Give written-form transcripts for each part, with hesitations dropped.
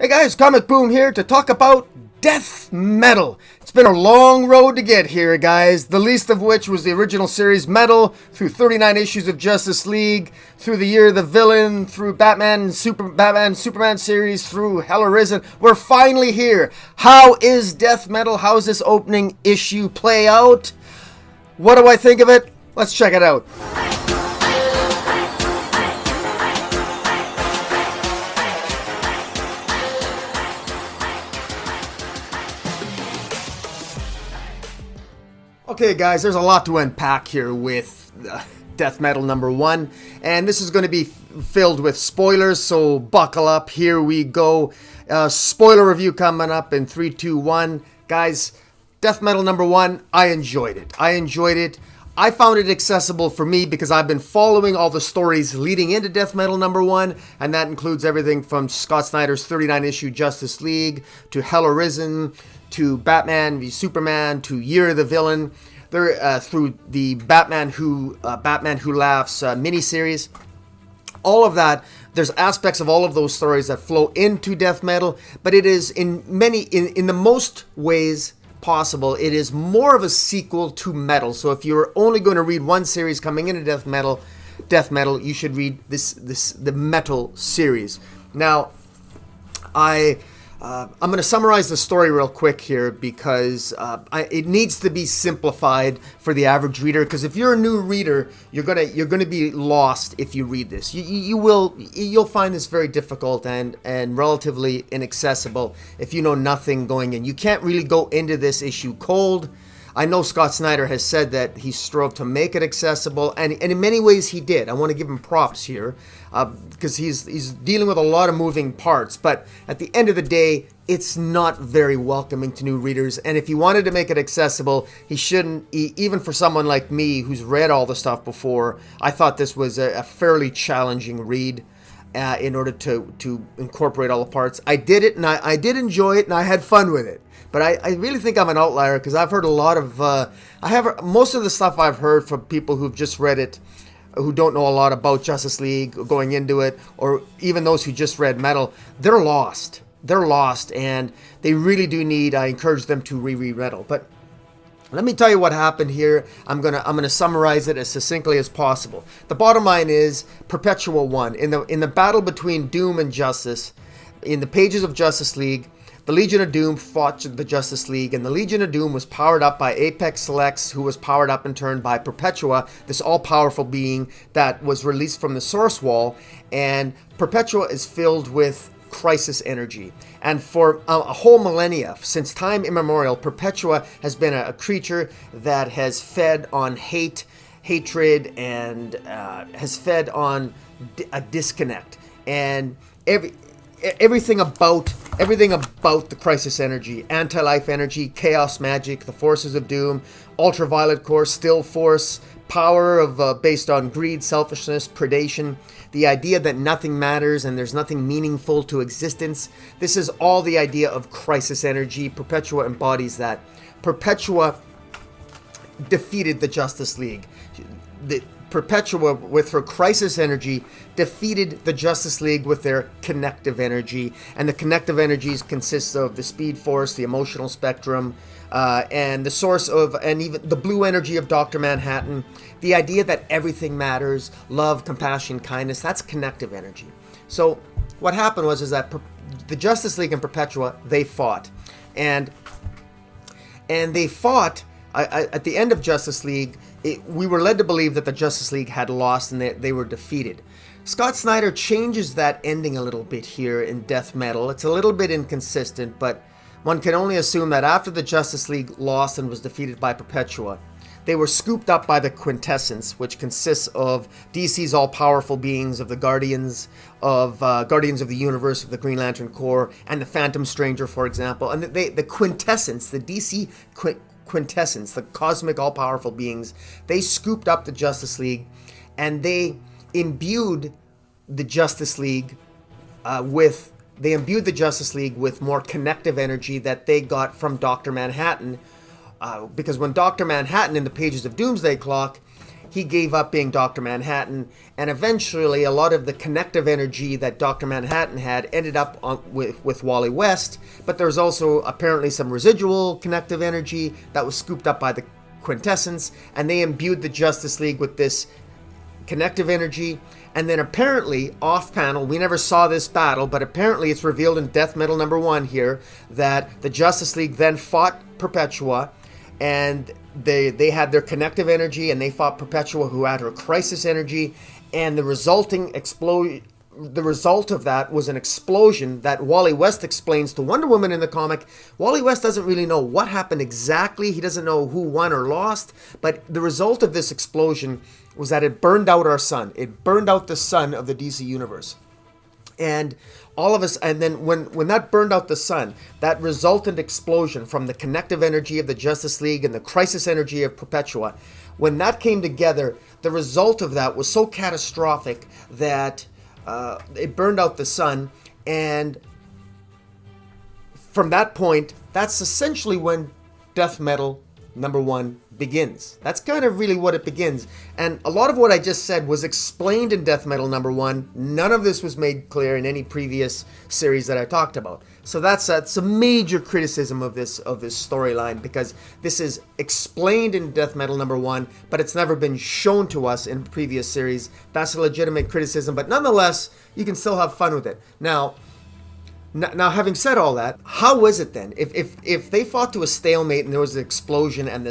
Hey guys, Comic Boom here to talk about death metal. It's been a long road to get here, guys, the least of which was the original series Metal, through 39 issues of Justice League, through the Year of the Villain, through Batman Superman series, through Hell Arisen. We're finally here. How is death metal? How's this opening issue play out? What do I think of it? Let's check it out. Okay, guys, there's a lot to unpack here with Death Metal #1, and this is going to be filled with spoilers, so buckle up. Here we go. Spoiler review coming up in 3, 2, 1. Guys, Death Metal #1, I enjoyed it. I found it accessible for me because I've been following all the stories leading into Death Metal #1, and that includes everything from Scott Snyder's 39-issue Justice League to Hell Arisen to Batman v Superman to Year of the Villain, through the Batman Who Laughs miniseries. All of that, there's aspects of all of those stories that flow into death metal, but it is in the most ways possible, it is more of a sequel to metal. So if you're only going to read one series coming into death metal, you should read the metal series. Now, I'm going to summarize the story real quick here because it needs to be simplified for the average reader. Because if you're a new reader, you're gonna be lost if you read this. You'll find this very difficult and relatively inaccessible if you know nothing going in. You can't really go into this issue cold. I know Scott Snyder has said that he strove to make it accessible, and in many ways he did. I want to give him props here because he's dealing with a lot of moving parts. But at the end of the day, it's not very welcoming to new readers. And if he wanted to make it accessible, he shouldn't. Even for someone like me who's read all the stuff before, I thought this was a fairly challenging read. In order to incorporate all the parts. I did it, and I did enjoy it, and I had fun with it. But I really think I'm an outlier because I've heard a lot of... most of the stuff I've heard from people who've just read it, who don't know a lot about Justice League going into it, or even those who just read Metal, they're lost. They're lost, and they really do need... I encourage them to reread Metal. But let me tell you what happened here. I'm gonna summarize it as succinctly as possible. The bottom line is Perpetua won in the battle between Doom and Justice. In the pages of Justice League, the Legion of Doom fought the Justice League, and the Legion of Doom was powered up by Apex Selects, who was powered up in turn by Perpetua, this all-powerful being that was released from the Source Wall. And Perpetua is filled with crisis energy. And for a whole millennia, since time immemorial, Perpetua has been a creature that has fed on hatred, and has fed on a disconnect. And everything about the crisis energy, anti-life energy, chaos magic, the forces of doom, ultraviolet core, still force, power of based on greed, selfishness, predation, the idea that nothing matters and there's nothing meaningful to existence. This is all the idea of crisis energy. Perpetua embodies that. Perpetua defeated the Justice League. Perpetua, with her crisis energy, defeated the Justice League with their connective energy. And the connective energies consist of the Speed Force, the emotional spectrum, and the source of, and even the blue energy of Dr. Manhattan. The idea that everything matters, love, compassion, kindness, that's connective energy. So what happened is that the Justice League and Perpetua, they fought. And they fought at the end of Justice League. We were led to believe that the Justice League had lost and they were defeated. Scott Snyder changes that ending a little bit here in Death Metal. It's a little bit inconsistent, but one can only assume that after the Justice League lost and was defeated by Perpetua, they were scooped up by the Quintessence, which consists of DC's all-powerful beings of the Guardians of the Universe, of the Green Lantern Corps, and the Phantom Stranger, for example. And the Quintessence, the DC Quintessence, the cosmic all-powerful beings, they scooped up the Justice League, and they imbued the Justice League with more connective energy that they got from Dr. Manhattan. Because when Dr. Manhattan, in the pages of Doomsday Clock, he gave up being Dr. Manhattan, and eventually a lot of the connective energy that Dr. Manhattan had ended up with Wally West, but there's also apparently some residual connective energy that was scooped up by the Quintessence, and they imbued the Justice League with this connective energy. And then apparently off panel, we never saw this battle, but apparently it's revealed in Death Metal #1 here that the Justice League then fought Perpetua, and they had their connective energy, and they fought Perpetua, who had her crisis energy, and the result of that was an explosion that Wally West explains to Wonder Woman in the comic. Wally West doesn't really know what happened exactly. He doesn't know who won or lost, but the result of this explosion was that it burned out our sun. It burned out the sun of the DC universe. And all of us, and then when that burned out the sun, that resultant explosion from the connective energy of the Justice League and the crisis energy of Perpetua, when that came together, the result of that was so catastrophic that it burned out the sun. And from that point, that's essentially when Death Metal #1 begins. That's kind of really what it begins. And a lot of what I just said was explained in Death Metal #1. None of this was made clear in any previous series that I talked about. So that's a major criticism of this storyline, because this is explained in Death Metal #1, but it's never been shown to us in previous series. That's a legitimate criticism, but nonetheless, you can still have fun with it. Now, having said all that, how is it then? If they fought to a stalemate and there was an explosion and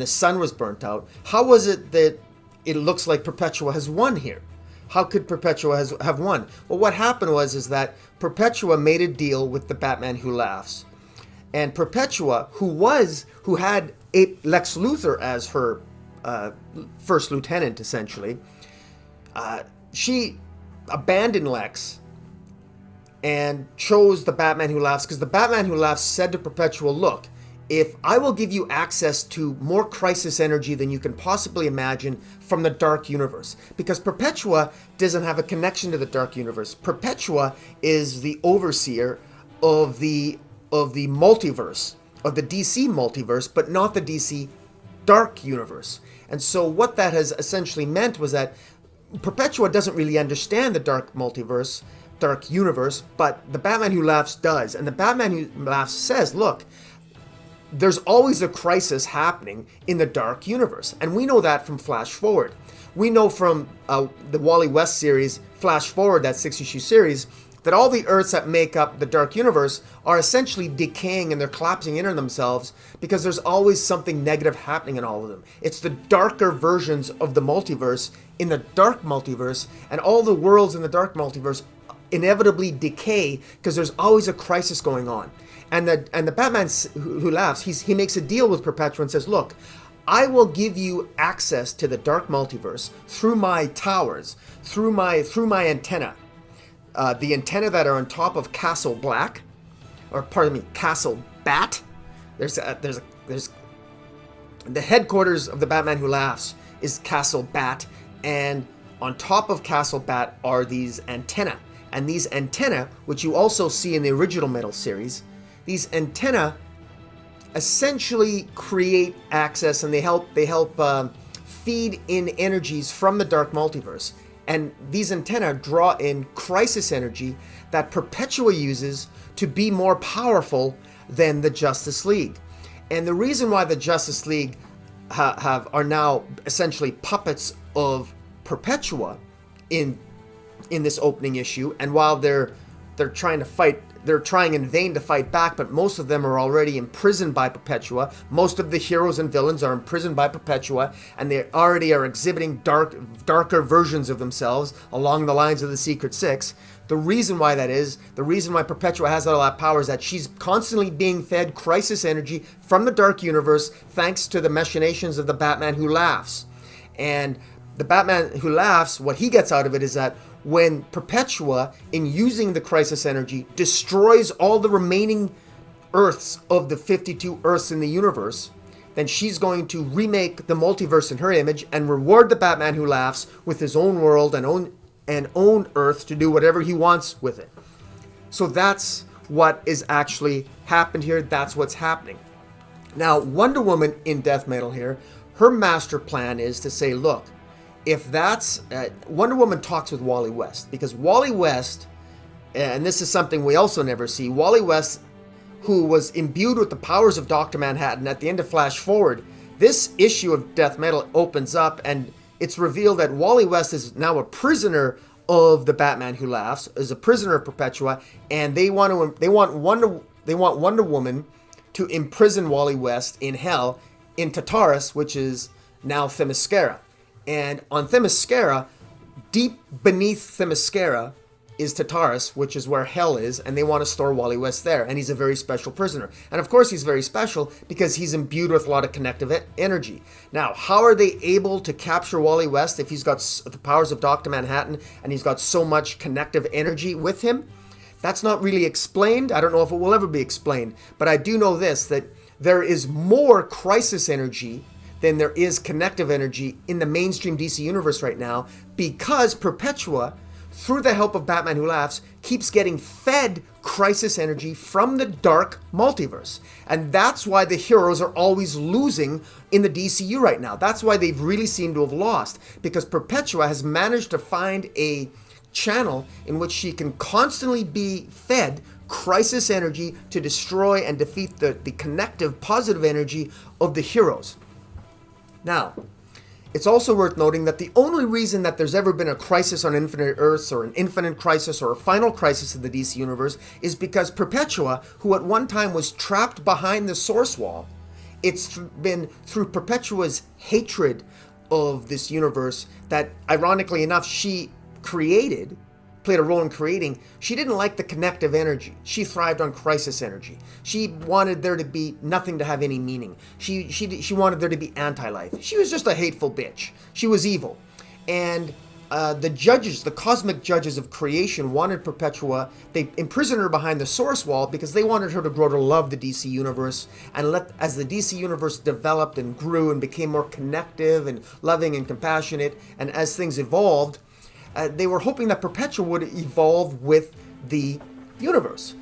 the sun was burnt out, how was it that it looks like Perpetua has won here? How could Perpetua have won? Well, what happened is that Perpetua made a deal with the Batman Who Laughs, and Perpetua, who had Lex Luthor as her first lieutenant, essentially, she abandoned Lex and chose the Batman Who Laughs, because the Batman Who Laughs said to Perpetua, look, if I will give you access to more crisis energy than you can possibly imagine from the Dark Universe, because Perpetua doesn't have a connection to the Dark Universe. Perpetua is the overseer of the multiverse, of the DC multiverse, but not the DC Dark Universe. And so what that has essentially meant was that Perpetua doesn't really understand the Dark Universe, but the Batman Who Laughs does. And the Batman Who Laughs says, look, there's always a crisis happening in the Dark Universe. And we know that from Flash Forward. We know from the Wally West series, Flash Forward, that 6-issue series, that all the Earths that make up the Dark Universe are essentially decaying and they're collapsing into themselves because there's always something negative happening in all of them. It's the darker versions of the multiverse in the Dark Multiverse, and all the worlds in the Dark Multiverse inevitably decay because there's always a crisis going on. And the Batman Who Laughs, he makes a deal with Perpetua and says, look, I will give you access to the Dark Multiverse through my towers, through my antenna. The antenna that are on top of Castle Black, or pardon me, Castle Bat. There's the headquarters of the Batman Who Laughs is Castle Bat, and on top of Castle Bat are these antenna. And these antenna, which you also see in the original Metal series, these antenna essentially create access, and they help feed in energies from the Dark Multiverse. And these antenna draw in crisis energy that Perpetua uses to be more powerful than the Justice League. And the reason why the Justice League are now essentially puppets of Perpetua in this opening issue, and while they're trying to fight, they're trying in vain to fight back, but most of them are already imprisoned by Perpetua. Most of the heroes and villains are imprisoned by Perpetua, and they already are exhibiting darker versions of themselves along the lines of the Secret Six. The reason why that is, the reason why Perpetua has all that power is that she's constantly being fed crisis energy from the Dark Universe thanks to the machinations of the Batman Who Laughs. And the Batman Who Laughs, what he gets out of it is that when Perpetua, in using the crisis energy, destroys all the remaining Earths of the 52 Earths in the universe, then she's going to remake the multiverse in her image and reward the Batman Who Laughs with his own world and own Earth to do whatever he wants with it. So that's what is actually happened here. That's what's happening. Now, Wonder Woman in Death Metal here, her master plan is to say, look, if that's Wonder Woman talks with Wally West, because Wally West, and this is something we also never see, Wally West, who was imbued with the powers of Dr. Manhattan at the end of Flash Forward, this issue of Death Metal opens up and it's revealed that Wally West is now a prisoner of the Batman Who Laughs, is a prisoner of Perpetua, and they want Wonder Woman to imprison Wally West in hell in Tartarus, which is now Themyscira. And on Themyscira, deep beneath Themyscira, is Tartarus, which is where hell is, and they want to store Wally West there, and he's a very special prisoner. And of course he's very special because he's imbued with a lot of connective energy. Now, how are they able to capture Wally West if he's got the powers of Dr. Manhattan and he's got so much connective energy with him? That's not really explained. I don't know if it will ever be explained, but I do know this, that there is more crisis energy than there is connective energy in the mainstream DC universe right now, because Perpetua, through the help of Batman Who Laughs, keeps getting fed crisis energy from the dark multiverse. And that's why the heroes are always losing in the DCU right now. That's why they've really seemed to have lost, because Perpetua has managed to find a channel in which she can constantly be fed crisis energy to destroy and defeat the connective positive energy of the heroes. Now, it's also worth noting that the only reason that there's ever been a crisis on Infinite Earths, or an infinite crisis, or a final crisis in the DC universe, is because Perpetua, who at one time was trapped behind the Source Wall, it's been through Perpetua's hatred of this universe that, ironically enough, she played a role in creating. She didn't like the connective energy. She thrived on crisis energy. She wanted there to be nothing to have any meaning. She wanted there to be anti-life. She was just a hateful bitch. She was evil. And the cosmic judges of creation wanted Perpetua, they imprisoned her behind the Source Wall because they wanted her to grow to love the DC universe, and as the DC universe developed and grew and became more connective and loving and compassionate, and as things evolved, they were hoping that Perpetua would evolve with the universe,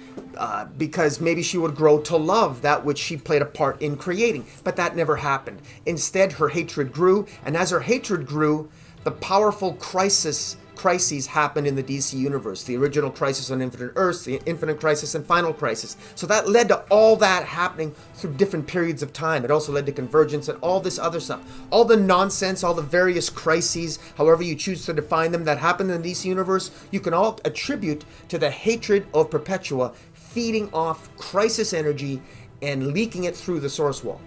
because maybe she would grow to love that which she played a part in creating. But that never happened. Instead, her hatred grew, and as her hatred grew, the powerful crises happened in the DC universe. The original Crisis on Infinite Earths, the Infinite Crisis, and Final Crisis. So that led to all that happening through different periods of time. It also led to Convergence and all this other stuff. All the nonsense, all the various crises, however you choose to define them, that happened in the DC universe, you can all attribute to the hatred of Perpetua feeding off crisis energy and leaking it through the Source Wall.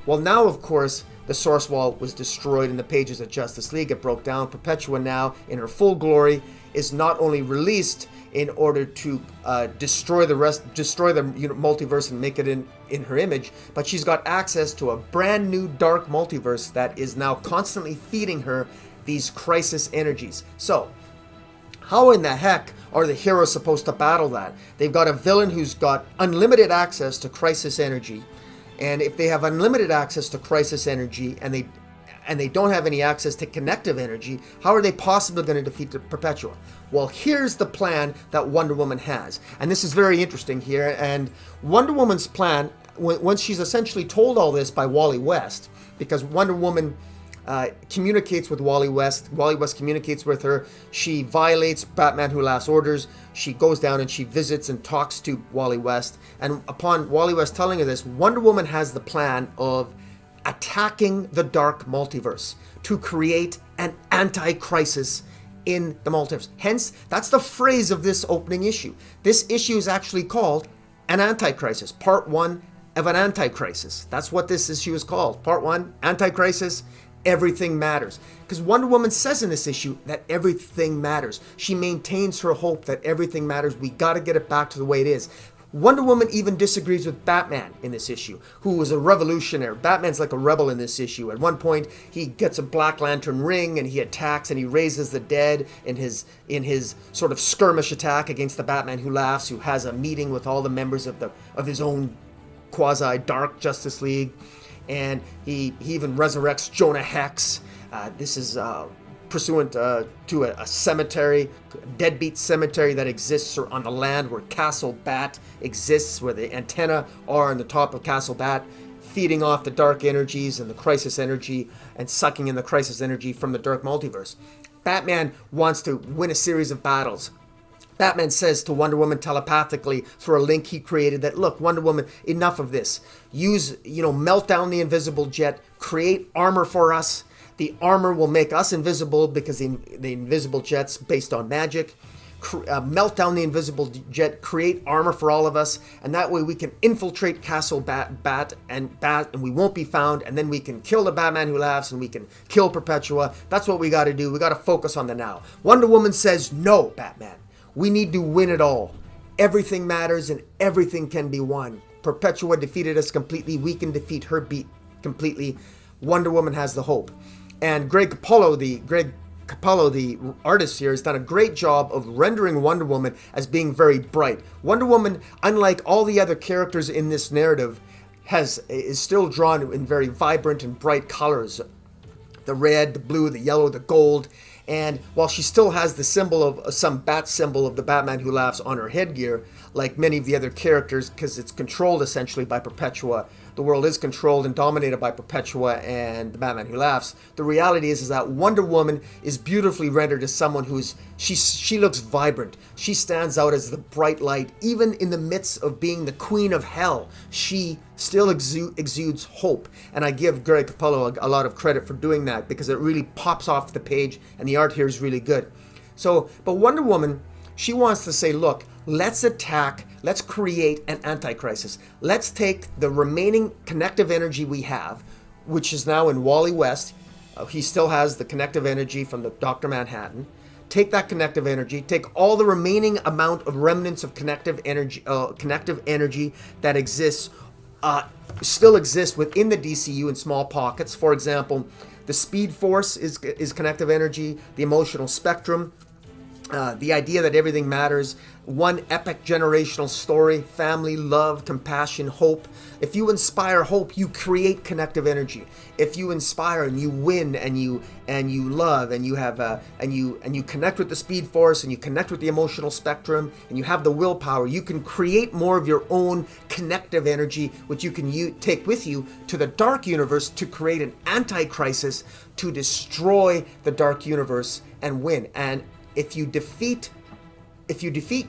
Well, now, of course, the Source Wall was destroyed in the pages of Justice League. It broke down. Perpetua now, in her full glory, is not only released in order to destroy the multiverse and make it in her image, but she's got access to a brand new dark multiverse that is now constantly feeding her these crisis energies. So, how in the heck are the heroes supposed to battle that? They've got a villain who's got unlimited access to crisis energy. And if they have unlimited access to crisis energy and they don't have any access to connective energy, how are they possibly going to defeat Perpetua? Well, here's the plan that Wonder Woman has. And this is very interesting here. And Wonder Woman's plan, once she's essentially told all this by Wally West, because Wonder Woman communicates with Wally West communicates with her, she violates Batman Who Laughs orders, she goes down and she visits and talks to Wally West, and upon Wally West telling her this, Wonder Woman has the plan of attacking the dark multiverse to create an anti-crisis in the multiverse. Hence, that's the phrase of this opening issue. This issue is actually called an anti-crisis, part 1 of an anti-crisis. That's what this issue is called. Part 1, anti-crisis. Everything matters. Because Wonder Woman says in this issue that everything matters. She maintains her hope that everything matters. We got to get it back to the way it is. Wonder Woman even disagrees with Batman in this issue, who was a revolutionary. Batman's like a rebel in this issue. At one point, he gets a Black Lantern ring and he attacks and he raises the dead in his sort of skirmish attack against the Batman Who Laughs, who has a meeting with all the members of his own quasi-dark Justice League. And he even resurrects Jonah Hex. This is pursuant to a cemetery, a deadbeat cemetery that exists on the land where Castle Bat exists, where the antenna are on the top of Castle Bat, feeding off the dark energies and the crisis energy and sucking in the crisis energy from the dark multiverse. Batman wants to win a series of battles. Batman says to Wonder Woman telepathically through a link he created that, look, Wonder Woman, enough of this. Melt down the invisible jet, create armor for us. The armor will make us invisible because the invisible jet's based on magic. Melt down the invisible jet, create armor for all of us, and that way we can infiltrate Castle Bat, and we won't be found, and then we can kill the Batman Who Laughs, and we can kill Perpetua. That's what we got to do. We got to focus on the now. Wonder Woman says, no, Batman. We need to win it all. Everything matters, and everything can be won. Perpetua defeated us completely. We can defeat her completely. Wonder Woman has the hope. And Greg Capullo, the artist here, has done a great job of rendering Wonder Woman as being very bright. Wonder Woman, unlike all the other characters in this narrative, is still drawn in very vibrant and bright colors. The red, the blue, the yellow, the gold. And while she still has the symbol of some bat symbol of the Batman Who Laughs on her headgear, like many of the other characters, because it's controlled essentially by Perpetua, the world is controlled and dominated by Perpetua and the Batman Who Laughs. The reality is that Wonder Woman is beautifully rendered as someone she looks vibrant. She stands out as the bright light. Even in the midst of being the queen of hell, she still exudes hope. And I give Greg Capullo a lot of credit for doing that, because it really pops off the page, and the art here is really good. But Wonder Woman, she wants to say, look, let's create an anti-crisis. Let's take the remaining connective energy we have, which is now in Wally West. He still has the connective energy from the Dr. Manhattan. Take that connective energy, take all the remaining amount of remnants of connective energy that still exists within the DCU in small pockets. For example, the Speed Force is connective energy, the emotional spectrum, the idea that everything matters, one epic generational story, family, love, compassion, hope. If you inspire hope, you create connective energy. If you inspire and you win and you love and you have and you connect with the Speed Force and you connect with the emotional spectrum and you have the willpower, you can create more of your own connective energy, which you can take with you to the dark universe to create an anti-crisis to destroy the dark universe and win. And if you defeat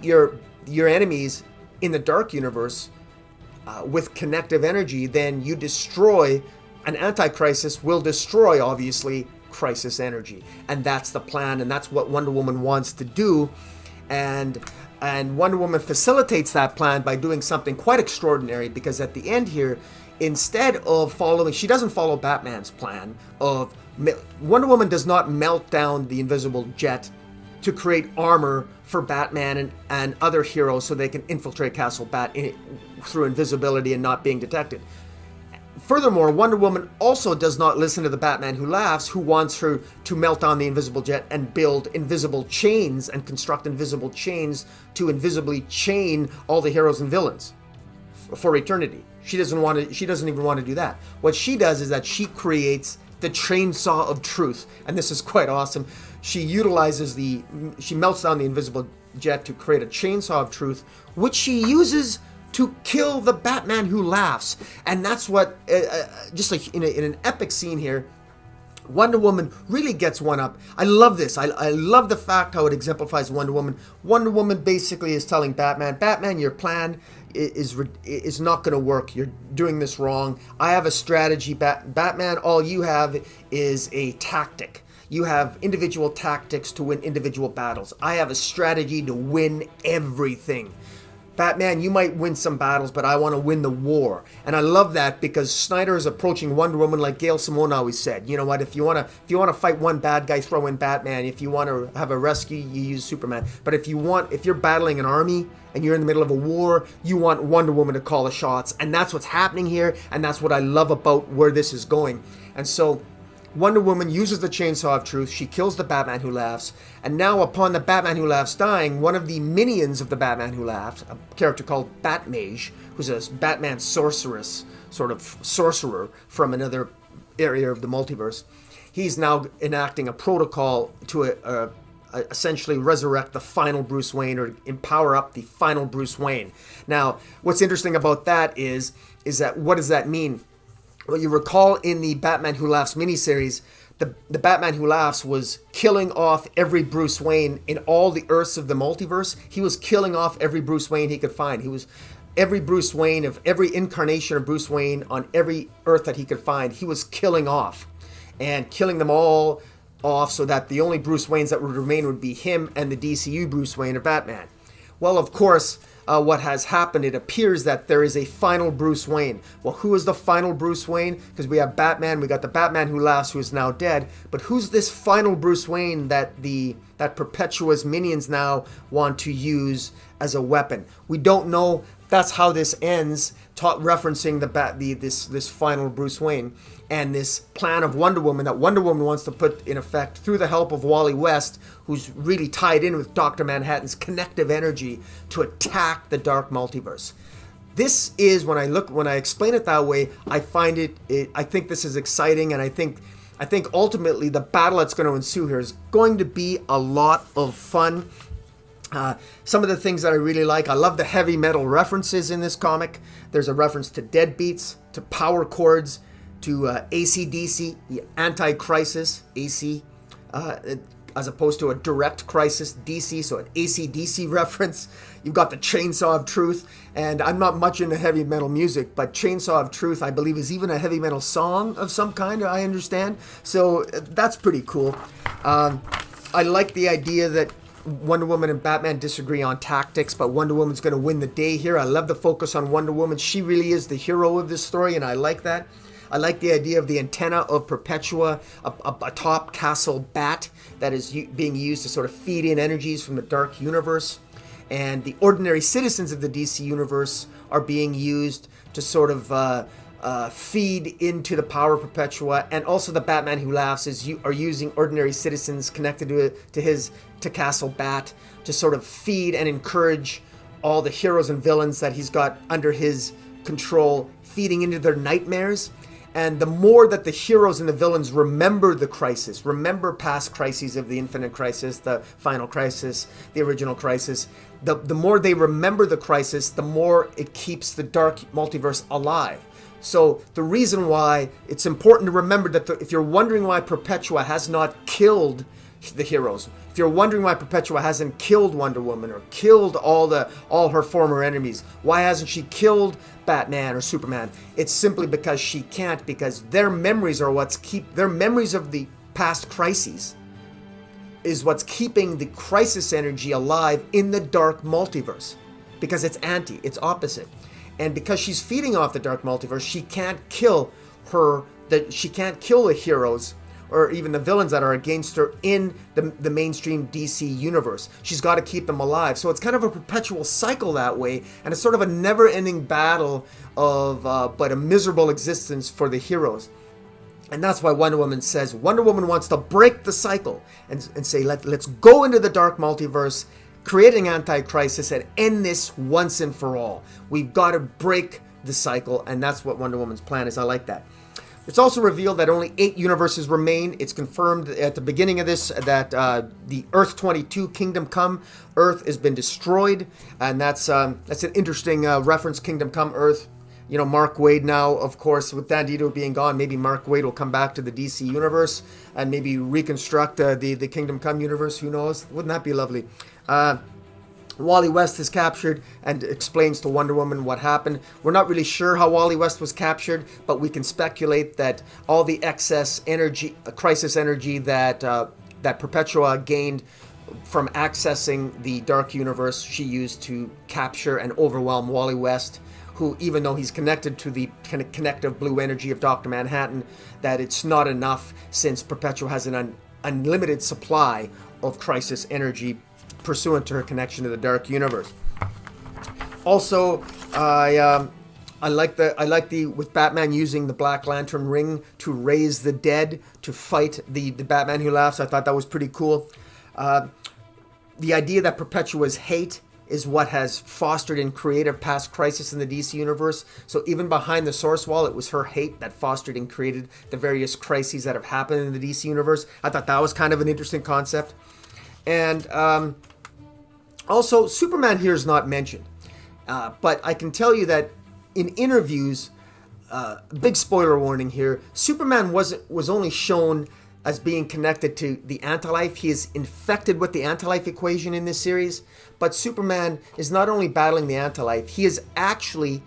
your enemies in the dark universe with connective energy, then you destroy an anti-crisis will destroy, obviously, crisis energy. And that's the plan, and that's what Wonder Woman wants to do. And Wonder Woman facilitates that plan by doing something quite extraordinary, because at the end here, instead of she doesn't follow Batman's plan of Wonder Woman does not melt down the invisible jet to create armor for Batman and other heroes so they can infiltrate Castle Bat through invisibility and not being detected. Furthermore, Wonder Woman also does not listen to the Batman Who Laughs, who wants her to melt down the invisible jet and build invisible chains and construct invisible chains to invisibly chain all the heroes and villains for eternity. She doesn't even want to do that. What she does is that she creates the chainsaw of truth, and this is quite awesome. She melts down the invisible jet to create a chainsaw of truth, which she uses to kill the Batman Who Laughs. And that's what, just like in an epic scene here, Wonder Woman really gets one up. I love this. I love the fact how it exemplifies Wonder Woman. Wonder Woman basically is telling Batman, your plan is not going to work. You're doing this wrong. I have a strategy. Batman, all you have is a tactic. You have individual tactics to win individual battles. I have a strategy to win everything. Batman, you might win some battles, but I want to win the war. And I love that, because Snyder is approaching Wonder Woman like Gail Simone always said. You know what? If you want to fight one bad guy, throw in Batman. If you want to have a rescue, you use Superman. But if you're battling an army and you're in the middle of a war, you want Wonder Woman to call the shots. And that's what's happening here, and that's what I love about where this is going. And so Wonder Woman uses the chainsaw of truth. She kills the Batman Who Laughs. And now, upon the Batman Who Laughs dying, one of the minions of the Batman Who Laughs, a character called Batmage, who's a Batman sorceress, sort of sorcerer from another area of the multiverse, he's now enacting a protocol to essentially resurrect the final Bruce Wayne, or empower up the final Bruce Wayne. Now, what's interesting about that is that what does that mean? Well, you recall in the Batman Who Laughs miniseries, the Batman Who Laughs was killing off every Bruce Wayne in all the Earths of the multiverse. He was killing off every Bruce Wayne he could find. He was every Bruce Wayne of every incarnation of Bruce Wayne on every Earth that he could find. He was killing off and killing them all off so that the only Bruce Waynes that would remain would be him and the DCU Bruce Wayne of Batman. Well, of course, what has happened, it appears that there is a final Bruce Wayne. Well, who is the final Bruce Wayne? Because we have Batman, we got the Batman Who Laughs, who is now dead. But who's this final Bruce Wayne that Perpetua's minions now want to use as a weapon? We don't know. That's how this ends, referencing this final Bruce Wayne and this plan of Wonder Woman that Wonder Woman wants to put in effect through the help of Wally West, who's really tied in with Dr. Manhattan's connective energy to attack the dark multiverse. This is, when I explain it that way, I find I think this is exciting, and I think ultimately the battle that's going to ensue here is going to be a lot of fun. Some of the things that I really like, I love the heavy metal references in this comic. There's a reference to Deadbeats, to Power Chords, to AC/DC, the Anti-Crisis, AC, as opposed to a Direct Crisis, DC, so an AC/DC reference. You've got the Chainsaw of Truth, and I'm not much into heavy metal music, but Chainsaw of Truth, I believe, is even a heavy metal song of some kind, I understand. So that's pretty cool. I like the idea that Wonder Woman and Batman disagree on tactics, but Wonder Woman's going to win the day here. I love the focus on Wonder Woman. She really is the hero of this story, and I like that. I like the idea of the antenna of Perpetua, a top castle bat that is being used to sort of feed in energies from the dark universe. And the ordinary citizens of the DC universe are being used to sort of feed into the power of Perpetua. And also the Batman Who Laughs are using ordinary citizens connected to Castle Bat to sort of feed and encourage all the heroes and villains that he's got under his control, feeding into their nightmares. And the more that the heroes and the villains remember the crisis, remember past crises of the Infinite Crisis, the Final Crisis, the Original Crisis, the more they remember the crisis, the more it keeps the dark multiverse alive. So the reason why it's important to remember that if you're wondering why Perpetua has not killed the heroes, if you're wondering why Perpetua hasn't killed Wonder Woman or killed all her former enemies, why hasn't she killed Batman or Superman? It's simply because she can't, because their memories are their memories of the past crises is what's keeping the crisis energy alive in the dark multiverse, because it's it's opposite. And because she's feeding off the dark multiverse, she can't kill the heroes or even the villains that are against her in the mainstream DC universe. She's got to keep them alive. So it's kind of a perpetual cycle that way, and it's sort of a never-ending battle of but a miserable existence for the heroes. And that's why Wonder Woman says Wonder Woman wants to break the cycle and say, let's go into the dark multiverse, creating Anti-Crisis, and end this once and for all. We've got to break the cycle, and that's what Wonder Woman's plan is. I like that. It's also revealed that only 8 universes remain. It's confirmed at the beginning of this that the Earth 22 Kingdom Come Earth has been destroyed, and that's an interesting reference. Kingdom Come Earth. You know, Mark Waid now, of course, with Dan Didio being gone, maybe Mark Waid will come back to the DC universe and maybe reconstruct the Kingdom Come universe. Who knows? Wouldn't that be lovely? Wally West is captured and explains to Wonder Woman what happened. We're not really sure how Wally West was captured, but we can speculate that all the excess energy, crisis energy that Perpetua gained from accessing the Dark Universe, she used to capture and overwhelm Wally West, who, even though he's connected to the kind of connective blue energy of Dr. Manhattan, that it's not enough since Perpetua has an unlimited supply of crisis energy pursuant to her connection to the Dark Universe. Also, I like the with Batman using the Black Lantern ring to raise the dead to fight the Batman Who Laughs. I thought that was pretty cool. The idea that Perpetua's hate is what has fostered and created past crisis in the DC universe. So even behind the source wall, it was her hate that fostered and created the various crises that have happened in the DC universe. I thought that was kind of an interesting concept. And also, Superman here is not mentioned. But I can tell you that in interviews, big spoiler warning here. Superman was only shown as being connected to the anti-life. He is infected with the anti-life equation in this series, but Superman is not only battling the anti-life, he is actually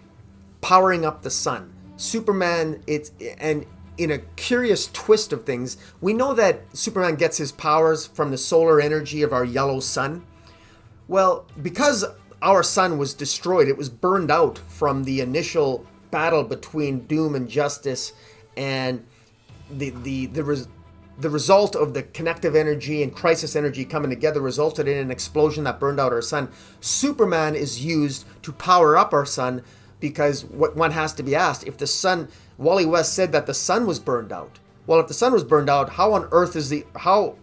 powering up the sun. Superman, and in a curious twist of things, we know that Superman gets his powers from the solar energy of our yellow sun. Well, because our sun was destroyed, it was burned out from the initial battle between Doom and Justice, and the result of the connective energy and crisis energy coming together resulted in an explosion that burned out our sun. Superman is used to power up our sun, because what one has to be asked, if the sun, Wally West said that the sun was burned out. Well, if the sun was burned out, how on earth is how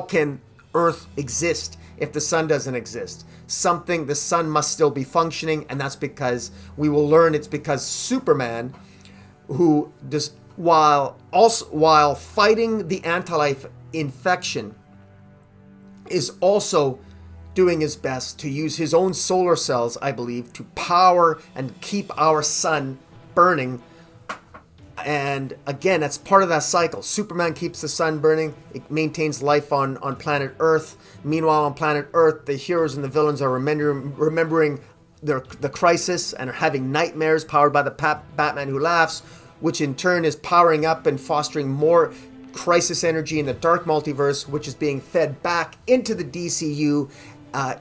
can Earth exist if the sun doesn't exist? The sun must still be functioning, and that's because we will learn it's because Superman, who does, while fighting the anti-life infection, is also doing his best to use his own solar cells, I believe, to power and keep our sun burning. And again, that's part of that cycle. Superman keeps the sun burning. It maintains life on planet Earth. Meanwhile, on planet Earth, the heroes and the villains are remembering the crisis and are having nightmares powered by the Batman Who Laughs, which in turn is powering up and fostering more crisis energy in the dark multiverse, which is being fed back into the DCU,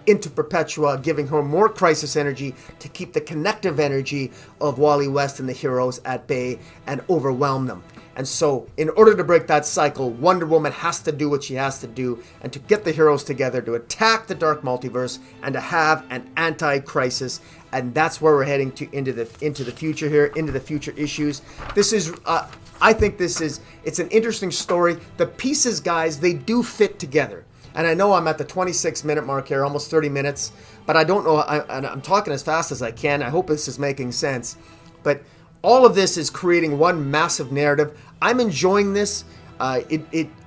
into Perpetua, giving her more crisis energy to keep the connective energy of Wally West and the heroes at bay and overwhelm them. And so, in order to break that cycle, Wonder Woman has to do what she has to do, and to get the heroes together to attack the dark multiverse and to have an anti-crisis. And that's where we're heading into the future here, into the future issues. This is, I think it's an interesting story. The pieces, guys, they do fit together. And I know I'm at the 26-minute mark here, almost 30 minutes, but I don't know, I'm talking as fast as I can. I hope this is making sense. But all of this is creating one massive narrative. I'm enjoying this. I'm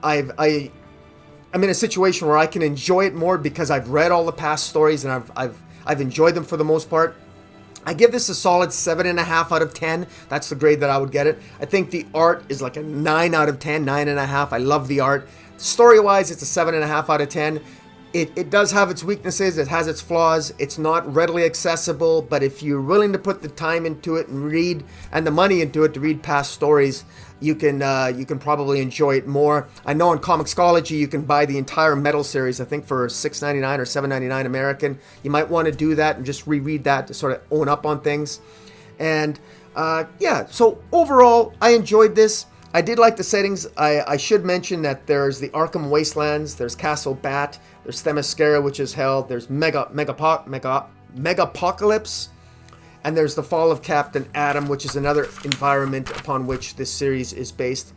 in a situation where I can enjoy it more because I've read all the past stories and I've enjoyed them for the most part. I give this a solid 7.5 out of 10. That's the grade that I would get it. I think the art is like a 9 out of 10, 9.5. I love the art. Story-wise, it's a 7.5 out of 10. It does have its weaknesses. It has its flaws. It's not readily accessible, but if you're willing to put the time into it and read, and the money into it to read past stories, you can probably enjoy it more. I know on Comixology you can buy the entire Metal series, I think for $6.99 or $7.99 American. You might want to do that and just reread that to sort of own up on things. And yeah, so overall, I enjoyed this. I did like the settings. I should mention that there's the Arkham Wastelands, there's Castle Bat, there's Themyscira, which is hell, there's Megapocalypse, and there's the Fall of Captain Atom, which is another environment upon which this series is based.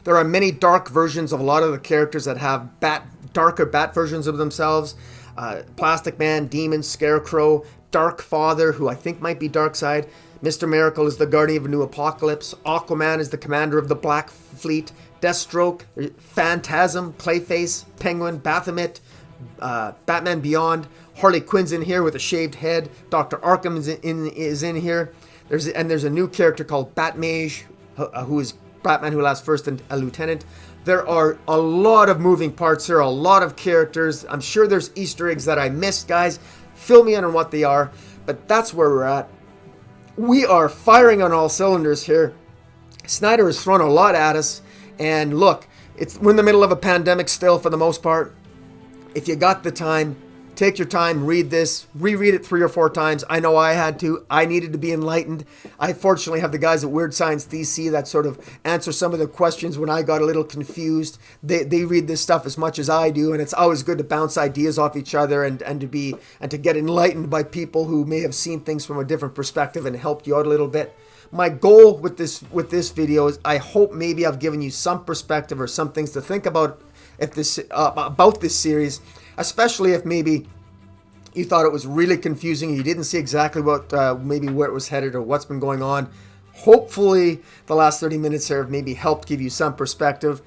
There are many dark versions of a lot of the characters that have darker bat versions of themselves. Plastic Man, Demon, Scarecrow, Dark Father, who I think might be Darkseid. Mr. Miracle is the guardian of a new apocalypse. Aquaman is the commander of the Black Fleet. Deathstroke, Phantasm, Clayface, Penguin, Baphomet, Batman Beyond. Harley Quinn's in here with a shaved head. Dr. Arkham is in here. There's a new character called Batmage, who is Batman Who Laughs First and a lieutenant. There are a lot of moving parts here, a lot of characters. I'm sure there's Easter eggs that I missed, guys. Fill me in on what they are, but that's where we're at. We are firing on all cylinders here. Snyder has thrown a lot at us, and look, we're in the middle of a pandemic still for the most part. If you got the time, take your time, read this, reread it 3 or 4 times. I know I had to. I needed to be enlightened. I fortunately have the guys at Weird Science DC that sort of answer some of the questions when I got a little confused. They read this stuff as much as I do, and it's always good to bounce ideas off each other and to get enlightened by people who may have seen things from a different perspective and helped you out a little bit. My goal with this video is I hope maybe I've given you some perspective or some things to think about about this series, especially if maybe you thought it was really confusing, you didn't see exactly what maybe where it was headed or what's been going on. Hopefully the last 30 minutes here have maybe helped give you some perspective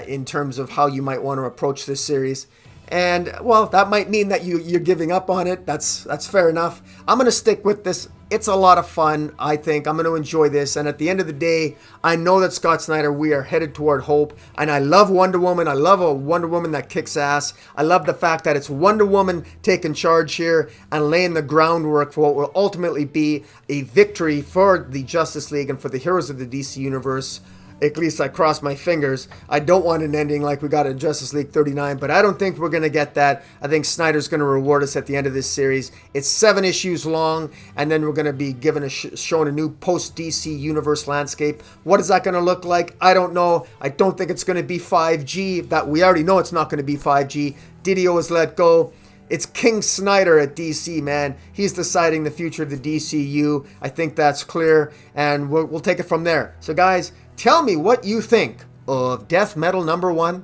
in terms of how you might want to approach this series. And well, that might mean that you're giving up on it. That's fair enough. I'm gonna stick with this. It's a lot of fun. I think I'm gonna enjoy this. And at the end of the day, I know that Scott Snyder, we are headed toward hope. And I love Wonder Woman. I love a Wonder Woman that kicks ass. I love the fact that it's Wonder Woman taking charge here and laying the groundwork for what will ultimately be a victory for the Justice League and for the heroes of the DC universe. At least I cross my fingers. I don't want an ending like we got in Justice League 39, but I don't think we're going to get that. I think Snyder's going to reward us at the end of this series. It's 7 issues long, and then we're going to be given shown a new post-DC universe landscape. What is that going to look like? I don't know. I don't think it's going to be 5G. That we already know it's not going to be 5G. Didio is let go. It's King Snyder at DC, man. He's deciding the future of the DCU. I think that's clear, and we'll take it from there. So, guys, tell me what you think of Death Metal #1.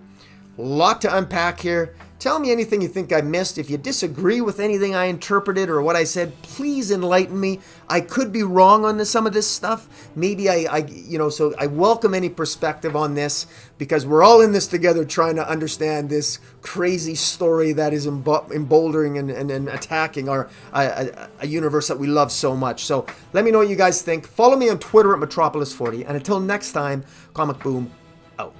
A lot to unpack here. Tell me anything you think I missed. If you disagree with anything I interpreted or what I said, please enlighten me. I could be wrong on some of this stuff. Maybe so I welcome any perspective on this because we're all in this together trying to understand this crazy story that is emboldening and attacking a universe that we love so much. So let me know what you guys think. Follow me on Twitter at Metropolis40. And until next time, Comic Boom out.